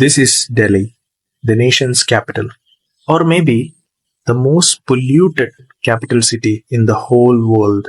This is Delhi, the nation's capital, or maybe the most polluted capital city in the whole world.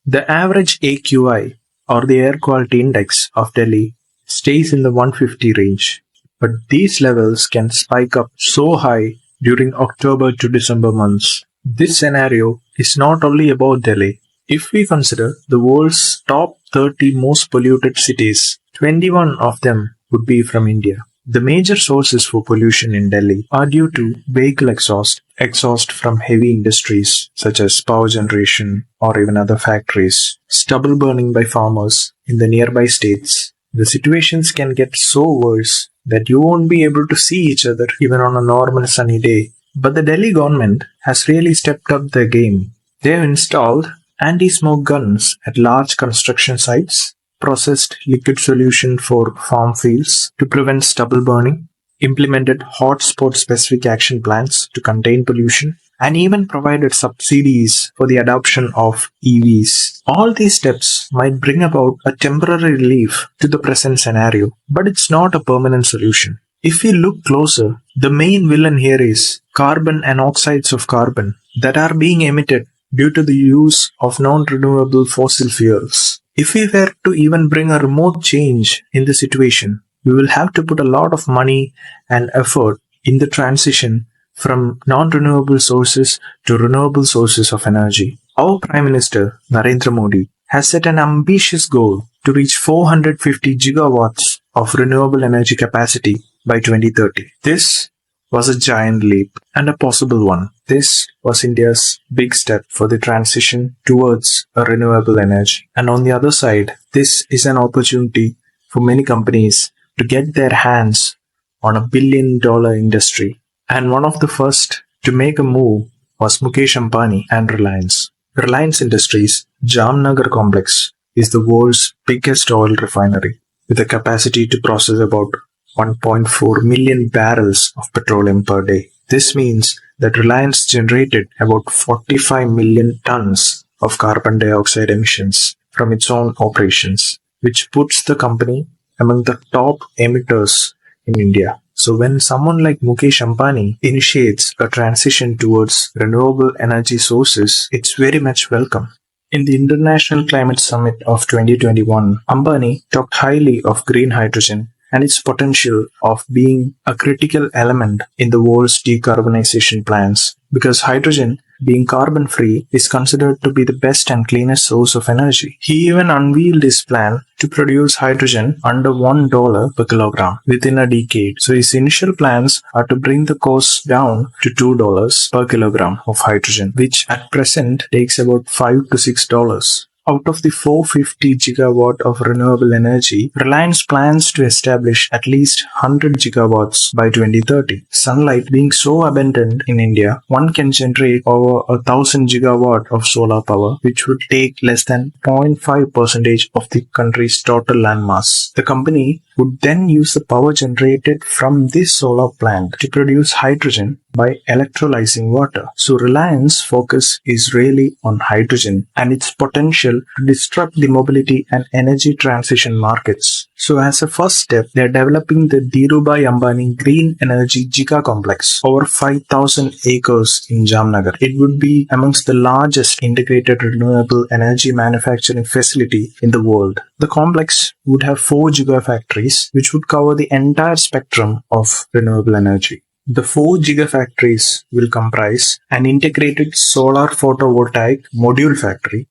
The average AQI, or the air quality index of Delhi, stays in the 150 range. But these levels can spike up so high during October to December months. This scenario is not only about Delhi. If we consider the world's top 30 most polluted cities, 21 of them would be from India. The major sources for pollution in Delhi are due to vehicle exhaust from heavy industries such as power generation or even other factories, stubble burning by farmers in the nearby states. The situations can get so worse that you won't be able to see each other even on a normal sunny day. But the Delhi government has really stepped up their game. They have installed anti-smoke guns at large construction sites, processed liquid solution for farm fields to prevent stubble burning, implemented hotspot specific action plans to contain pollution, and even provided subsidies for the adoption of EVs. All these steps might bring about a temporary relief to the present scenario, but it's not a permanent solution. If we look closer, the main villain here is carbon and oxides of carbon that are being emitted due to the use of non-renewable fossil fuels. If we were to even bring a remote change in the situation, we will have to put a lot of money and effort in the transition from non-renewable sources to renewable sources of energy. Our Prime Minister, Narendra Modi, has set an ambitious goal to reach 450 gigawatts of renewable energy capacity by 2030. This was a giant leap and a possible one. This was India's big step for the transition towards a renewable energy. And on the other side, this is an opportunity for many companies to get their hands on a billion-dollar industry. And one of the first to make a move was Mukesh Ambani and Reliance. Reliance Industries' Jamnagar complex is the world's biggest oil refinery with a capacity to process about 1.4 million barrels of petroleum per day. This means that Reliance generated about 45 million tons of carbon dioxide emissions from its own operations, which puts the company among the top emitters in India. So when someone like Mukesh Ambani initiates a transition towards renewable energy sources, it's very much welcome. In the International Climate Summit of 2021, Ambani talked highly of green hydrogen and its potential of being a critical element in the world's decarbonization plans, because hydrogen, being carbon-free, is considered to be the best and cleanest source of energy. He even unveiled his plan to produce hydrogen under $1 per kilogram within a decade. So his initial plans are to bring the cost down to $2 per kilogram of hydrogen, which at present takes about $5 to $6. Out of the 450 gigawatt of renewable energy, Reliance plans to establish at least 100 gigawatts by 2030. Sunlight being so abundant in India, one can generate over 1,000 gigawatt of solar power, which would take less than 0.5% of the country's total land mass. The company would then use the power generated from this solar plant to produce hydrogen by electrolyzing water. So Reliance focus is really on hydrogen and its potential to disrupt the mobility and energy transition markets. So as a first step, they are developing the Dhirubhai Ambani Green Energy Giga Complex, over 5,000 acres in Jamnagar. It would be amongst the largest integrated renewable energy manufacturing facility in the world. The complex would have 4 gigafactories, which would cover the entire spectrum of renewable energy. The 4 gigafactories will comprise an integrated solar photovoltaic module factory,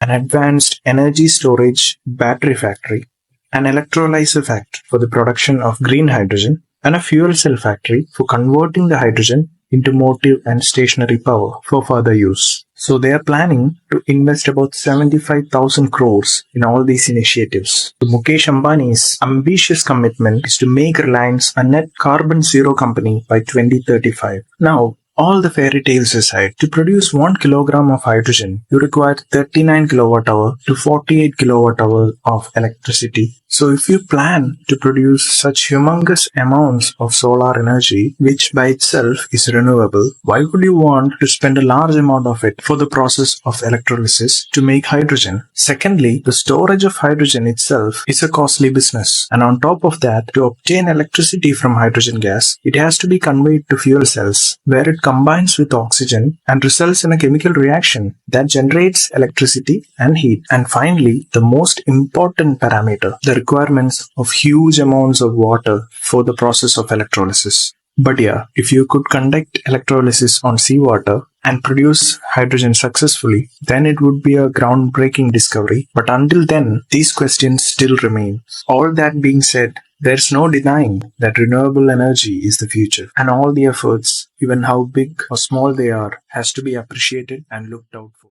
an advanced energy storage battery factory, an electrolyzer factory for the production of green hydrogen, and a fuel cell factory for converting the hydrogen into motive and stationary power for further use. So they are planning to invest about 75,000 crores in all these initiatives. The Mukesh Ambani's ambitious commitment is to make Reliance a net carbon zero company by 2035. Now, all the fairy tales aside, to produce 1 kilogram of hydrogen, you require 39 kilowatt hour to 48 kilowatt hour of electricity So if you plan to produce such humongous amounts of solar energy, which by itself is renewable, why would you want to spend a large amount of it for the process of electrolysis to make hydrogen? Secondly, the storage of hydrogen itself is a costly business. And on top of that, to obtain electricity from hydrogen gas, it has to be conveyed to fuel cells, where it combines with oxygen and results in a chemical reaction that generates electricity and heat. And finally, the most important parameter, the requirements of huge amounts of water for the process of electrolysis. But yeah, if you could conduct electrolysis on seawater and produce hydrogen successfully, then it would be a groundbreaking discovery. But until then, these questions still remain. All that being said, there's no denying that renewable energy is the future, and all the efforts, even how big or small they are, has to be appreciated and looked out for.